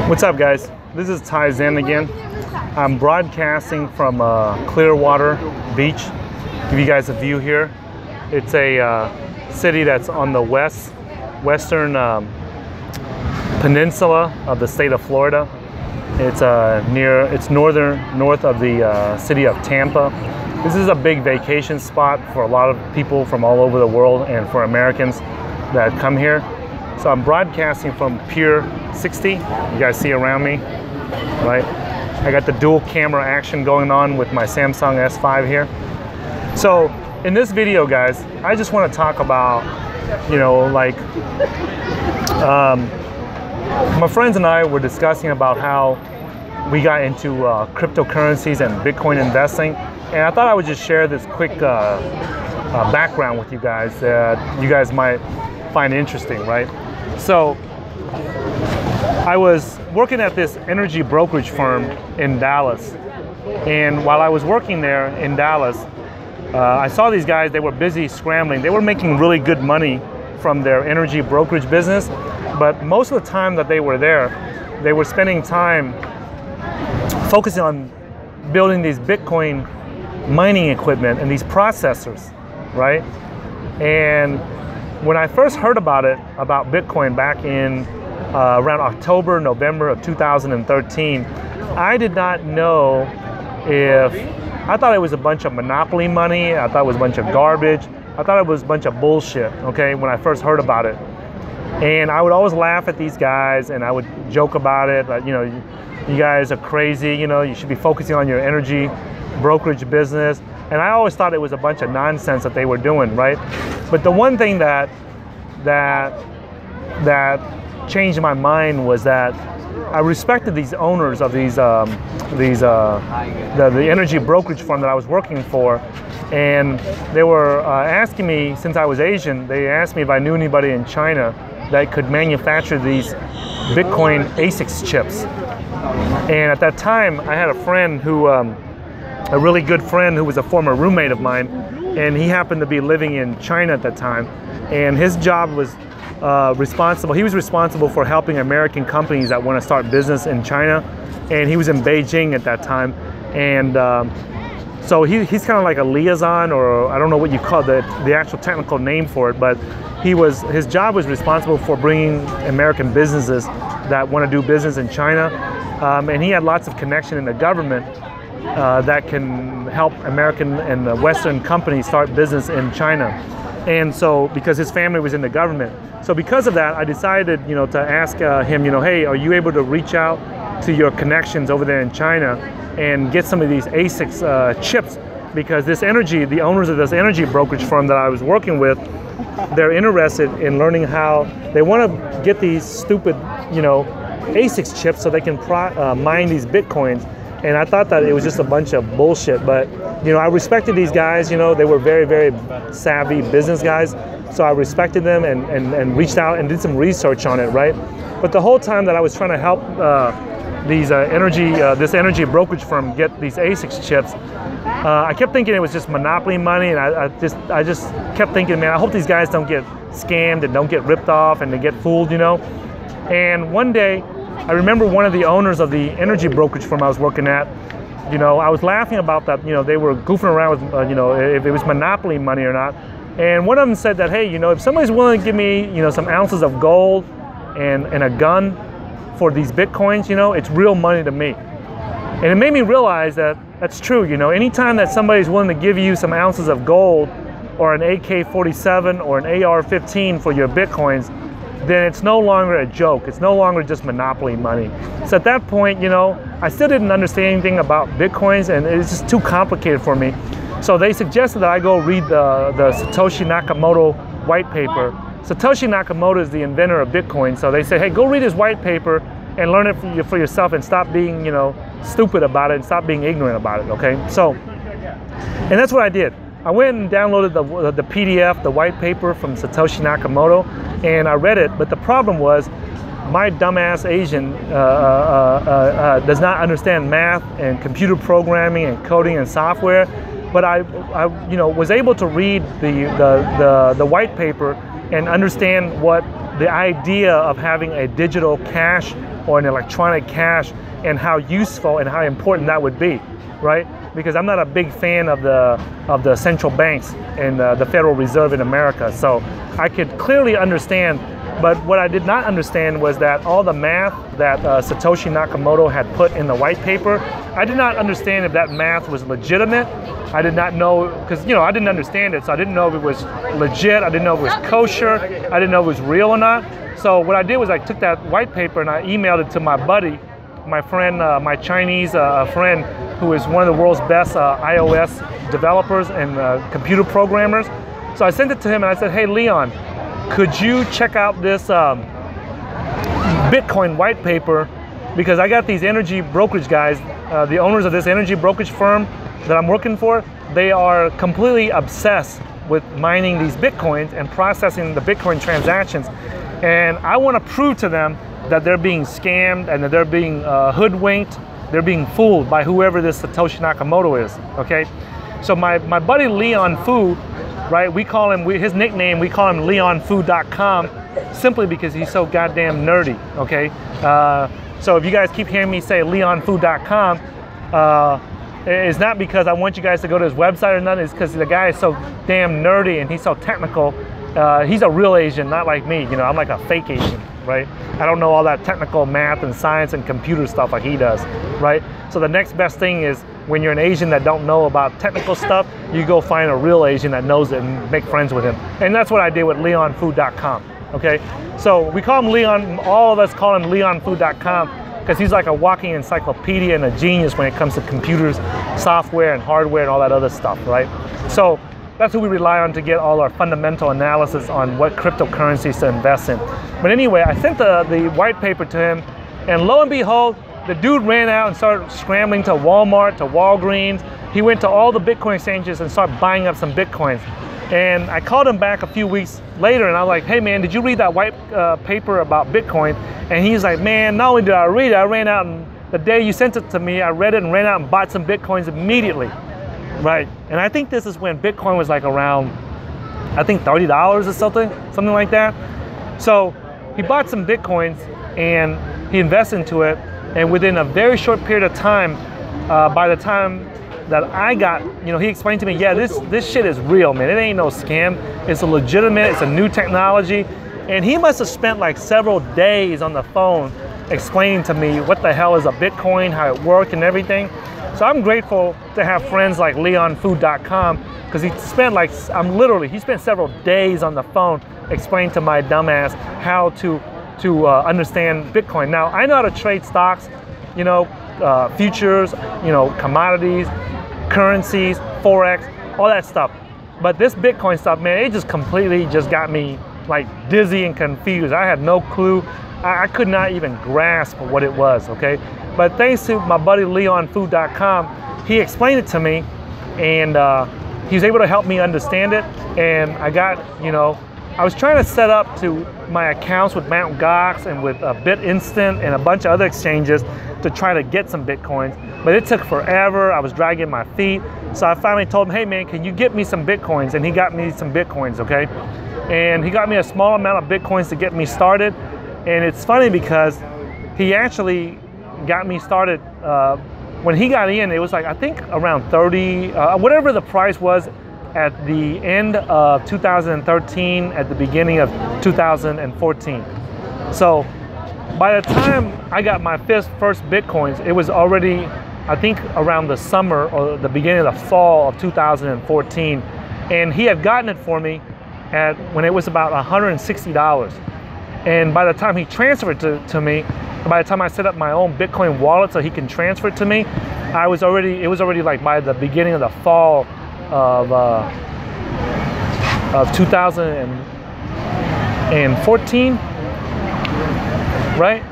What's up, guys? This is Ty Zen again. I'm broadcasting from Clearwater Beach. Give you guys a view here. It's a city that's on the western peninsula of the state of Florida. It's north of the city of Tampa. This is a big vacation spot for a lot of people from all over the world and for Americans that come here. So I'm broadcasting from Pier 60. You guys see around me, right? I got the dual camera action going on with my Samsung S5 here. So in this video, guys, I just want to talk about, my friends and I were discussing about how we got into cryptocurrencies and Bitcoin investing. And I thought I would just share this quick background with you guys that you guys might find interesting, right? So I was working at this energy brokerage firm in Dallas, and while I was working there in Dallas, I saw these guys. They were busy scrambling. They were making really good money from their energy brokerage business, but most of the time that they were there, they were spending time focusing on building these Bitcoin mining equipment and these processors, right? And when I first heard about Bitcoin back in around October, November of 2013, I did not know I thought it was a bunch of monopoly money. I thought it was a bunch of garbage. I thought it was a bunch of bullshit, okay, when I first heard about it. And I would always laugh at these guys and I would joke about it, like, you guys are crazy, you should be focusing on your energy brokerage business. And I always thought it was a bunch of nonsense that they were doing, right? But the one thing that changed my mind was that I respected these owners of the energy brokerage firm that I was working for, and they were asking me, since I was Asian, they asked me if I knew anybody in China that could manufacture these Bitcoin ASICs chips. And at that time, I had a friend who, a really good friend who was a former roommate of mine, and he happened to be living in China at that time, and his job was he was responsible for helping American companies that want to start business in China, and he was in Beijing at that time. And so he's kind of like a liaison, or I don't know what you call the actual technical name for it, but his job was responsible for bringing American businesses that want to do business in China, and he had lots of connection in the government that can help American and Western companies start business in China. And so, because his family was in the government. So because of that, I decided, to ask him, hey, are you able to reach out to your connections over there in China and get some of these ASICs chips? Because the owners of this energy brokerage firm that I was working with, they're interested in learning how they want to get these stupid, ASICs chips so they can mine these Bitcoins. And I thought that it was just a bunch of bullshit, but I respected these guys. They were very, very savvy business guys, so I respected them and reached out and did some research on it, right? But the whole time that I was trying to help this energy brokerage firm get these ASICs chips, I kept thinking it was just monopoly money, and I just kept thinking, man, I hope these guys don't get scammed and don't get ripped off and they get fooled, And one day, I remember one of the owners of the energy brokerage firm I was working at, I was laughing about that, they were goofing around with, if it was monopoly money or not. And one of them said that, hey, if somebody's willing to give me, some ounces of gold and a gun for these Bitcoins, it's real money to me. And it made me realize that that's true, anytime that somebody's willing to give you some ounces of gold or an AK-47 or an AR-15 for your Bitcoins, then it's no longer a joke. It's no longer just monopoly money. So at that point, I still didn't understand anything about Bitcoins, and it's just too complicated for me. So they suggested that I go read the Satoshi Nakamoto white paper. Satoshi Nakamoto is the inventor of Bitcoin. So they said, hey, go read his white paper and learn it for yourself and stop being, stupid about it and stop being ignorant about it, okay? So, and that's what I did. I went and downloaded the PDF, the white paper from Satoshi Nakamoto, and I read it. But the problem was, my dumbass Asian does not understand math and computer programming and coding and software. But I was able to read the white paper and understand what the idea of having a digital cash or an electronic cash and how useful and how important that would be, right? Because I'm not a big fan of the central banks and the Federal Reserve in America. So I could clearly understand, but what I did not understand was that all the math that Satoshi Nakamoto had put in the white paper, I did not understand if that math was legitimate. I did not know, because I didn't understand it, so I didn't know if it was legit, I didn't know if it was kosher, I didn't know if it was real or not. So what I did was I took that white paper and I emailed it to my buddy, my friend, my Chinese friend, who is one of the world's best iOS developers and computer programmers. So I sent it to him and I said, hey Leon, could you check out this Bitcoin white paper? Because I got these energy brokerage guys, the owners of this energy brokerage firm that I'm working for, they are completely obsessed with mining these Bitcoins and processing the Bitcoin transactions. And I want to prove to them that they're being scammed and that they're being hoodwinked, they're being fooled by whoever this Satoshi Nakamoto is, okay? So my buddy Leon Fu, right, we call him, his nickname, we call him leonfu.com, simply because he's so goddamn nerdy, okay? So if you guys keep hearing me say leonfu.com, it's not because I want you guys to go to his website or nothing, it's because the guy is so damn nerdy and he's so technical. He's a real Asian, not like me, I'm like a fake Asian, right? I don't know all that technical math and science and computer stuff like he does, right? So the next best thing is when you're an Asian that don't know about technical stuff, you go find a real Asian that knows it and make friends with him. And that's what I did with leonfu.com, okay? So we call him Leon, all of us call him leonfu.com because he's like a walking encyclopedia and a genius when it comes to computers, software and hardware and all that other stuff, right? So that's who we rely on to get all our fundamental analysis on what cryptocurrencies to invest in. But anyway, I sent the white paper to him, and lo and behold, the dude ran out and started scrambling to Walmart, to Walgreens. He went to all the Bitcoin exchanges and started buying up some Bitcoins. And I called him back a few weeks later and I was like, hey man, did you read that white paper about Bitcoin? And he's like, man, not only did I read it, I ran out and the day you sent it to me, I read it and ran out and bought some Bitcoins immediately. Right, and I think this is when Bitcoin was like around, I think $30 or something like that. So he bought some Bitcoins and he invested into it. And within a very short period of time, by the time that I got, he explained to me, yeah, this shit is real, man. It ain't no scam. It's a legitimate, it's a new technology. And he must have spent like several days on the phone explaining to me what the hell is a Bitcoin, how it worked and everything. So I'm grateful to have friends like leonfu.com because he spent he spent several days on the phone explaining to my dumbass how to understand Bitcoin. Now, I know how to trade stocks, futures, commodities, currencies, Forex, all that stuff. But this Bitcoin stuff, man, it just completely just got me like dizzy and confused. I had no clue. I could not even grasp what it was, okay? But thanks to my buddy leonfu.com, he explained it to me and he was able to help me understand it. And I got, I was trying to set up to my accounts with Mt. Gox and with BitInstant and a bunch of other exchanges to try to get some Bitcoins, but it took forever. I was dragging my feet. So I finally told him, hey man, can you get me some Bitcoins? And he got me some Bitcoins, okay? And he got me a small amount of Bitcoins to get me started. And it's funny because he actually got me started, when he got in, it was like, I think around 30, whatever the price was at the end of 2013, at the beginning of 2014. So by the time I got my first Bitcoins, it was already, I think around the summer or the beginning of the fall of 2014. And he had gotten it for me when it was about $160. And by the time he transferred it to me, by the time I set up my own Bitcoin wallet so he can transfer it to me, it was already like by the beginning of the fall of 2014, right?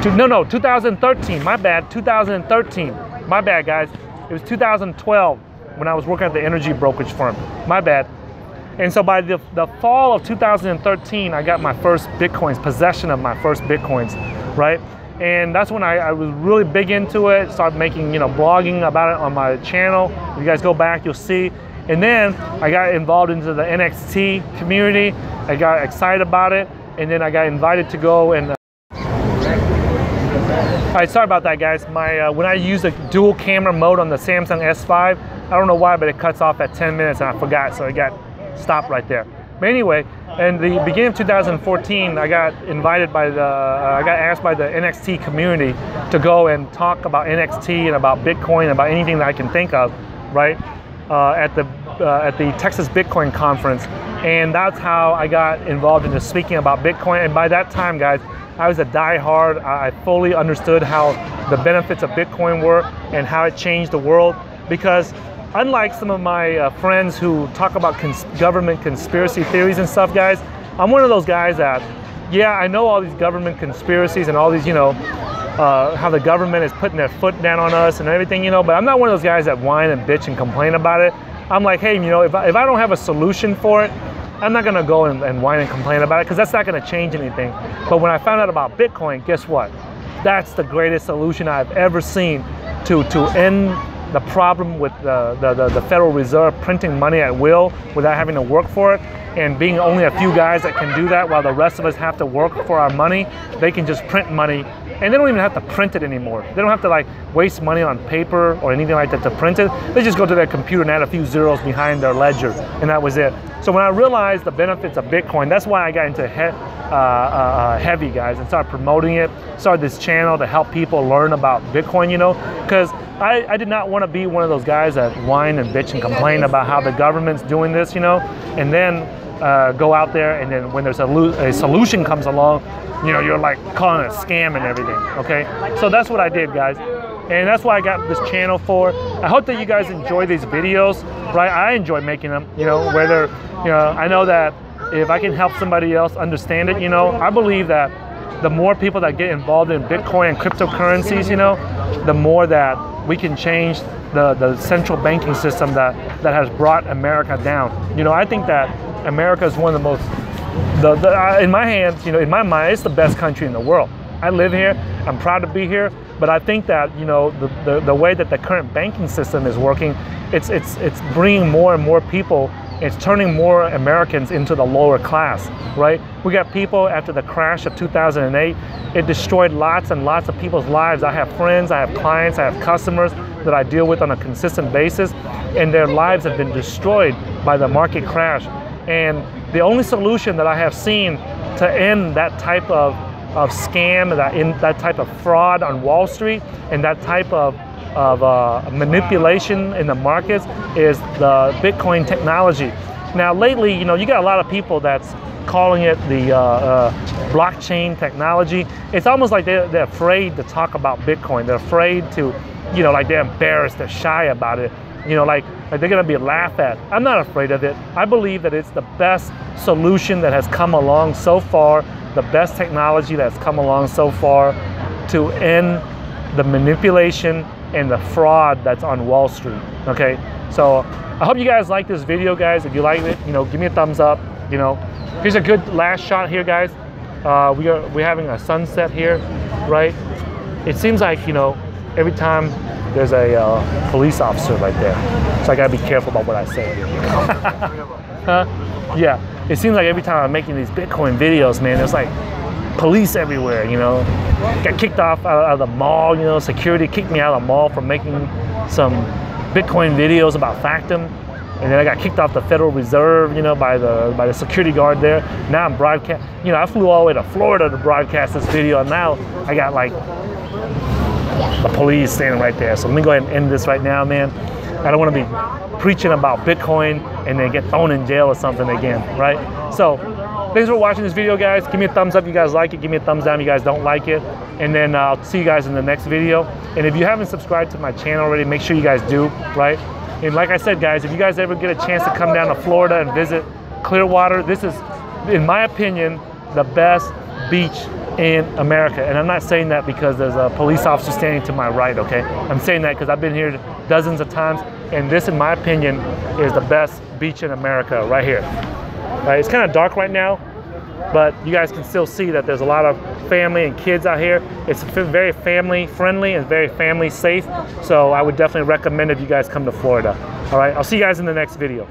No, 2013, my bad, 2013. My bad, guys. It was 2012 when I was working at the energy brokerage firm. My bad. And so by the fall of 2013, I got my first Bitcoins, possession of my first Bitcoins, right? And that's when I was really big into it, started making, blogging about it on my channel. If you guys go back, you'll see. And then I got involved into the NXT community. I got excited about it. and then I got invited to go and all right, sorry about that, guys. My when I use the dual camera mode on the Samsung S5, I don't know why, but it cuts off at 10 minutes and I forgot, so it got stopped right there. But anyway, in the beginning of 2014, I got invited by I got asked by the NXT community to go and talk about NXT and about Bitcoin, and about anything that I can think of, right? At the Texas Bitcoin conference, and that's how I got involved into speaking about Bitcoin. And by that time, guys, I was a diehard. I fully understood how the benefits of Bitcoin were and how it changed the world. Because unlike some of my friends who talk about government conspiracy theories and stuff, guys, I'm one of those guys that, yeah, I know all these government conspiracies and all these, you know, how the government is putting their foot down on us and everything, you know, but I'm not one of those guys that whine and bitch and complain about it. I'm like, hey, you know, if I don't have a solution for it, I'm not gonna go and whine and complain about it, because that's not gonna change anything. But when I found out about Bitcoin, guess what? That's the greatest solution I've ever seen to end the problem with the Federal Reserve printing money at will without having to work for it, and being only a few guys that can do that while the rest of us have to work for our money. They can just print money, and they don't even have to print it anymore. They don't have to like waste money on paper or anything like that to print it. They just go to their computer and add a few zeros behind their ledger, and that was it. So when I realized the benefits of Bitcoin, that's why I got into heavy, guys, and started promoting it, started this channel to help people learn about Bitcoin, you know, because I did not want to be one of those guys that whine and bitch and complain about how the government's doing this, you know, and then go out there, and then when there's a solution comes along, you know, you're like calling it a scam and everything, okay? So that's what I did, guys. And that's why I got this channel for. I hope that you guys enjoy these videos, right? I enjoy making them, you know, whether, you know, I know that if I can help somebody else understand it, you know, I believe that the more people that get involved in Bitcoin and cryptocurrencies, you know, the more that we can change the central banking system that has brought America down. You know, I think that America is one of the most, in my hands, you know, in my mind, it's the best country in the world. I live here, I'm proud to be here, but I think that, you know, the way that the current banking system is working, it's bringing more and more people, it's turning more Americans into the lower class, right? We got people after the crash of 2008, it destroyed lots and lots of people's lives. I have friends, I have clients, I have customers that I deal with on a consistent basis, and their lives have been destroyed by the market crash. And the only solution that I have seen to end that type of scam, that type of fraud on Wall Street, and that type of manipulation in the markets is the Bitcoin technology. Now lately, you know, you got a lot of people that's calling it the blockchain technology. It's almost like they're afraid to talk about Bitcoin. They're afraid to, you know, like they're embarrassed, they're shy about it. You know, like they're gonna be laughed at. I'm not afraid of it. I believe that it's the best solution that has come along so far, the best technology that's come along so far to end the manipulation and the fraud that's on Wall Street, okay? So I hope you guys like this video, guys. If you like it, you know, give me a thumbs up, you know. Here's a good last shot here, guys. We're having a sunset here, right? It seems like, you know, every time there's a police officer right there. So I gotta be careful about what I say. Yeah, it seems like every time I'm making these Bitcoin videos, man, there's like police everywhere, you know. Got kicked off out of the mall, you know, security kicked me out of the mall for making some Bitcoin videos about Factum. And then I got kicked off the Federal Reserve, you know, by the security guard there. Now I'm broadcast, you know, I flew all the way to Florida to broadcast this video, and now I got like the police standing right there. So let me go ahead and end this right now, man. I don't want to be preaching about Bitcoin and then get thrown in jail or something again, right? So thanks for watching this video, guys. Give me a thumbs up if you guys like it. Give me a thumbs down if you guys don't like it. And then I'll see you guys in the next video. And if you haven't subscribed to my channel already, make sure you guys do, right? And like I said, guys, if you guys ever get a chance to come down to Florida and visit Clearwater, this is, in my opinion, the best beach in America. And I'm not saying that because there's a police officer standing to my right, okay? I'm saying that because I've been here dozens of times, and this, in my opinion, is the best beach in America right here. Right, it's kind of dark right now, but you guys can still see that there's a lot of family and kids out here. It's very family friendly and very family safe. So I would definitely recommend if you guys come to Florida. All right, I'll see you guys in the next video.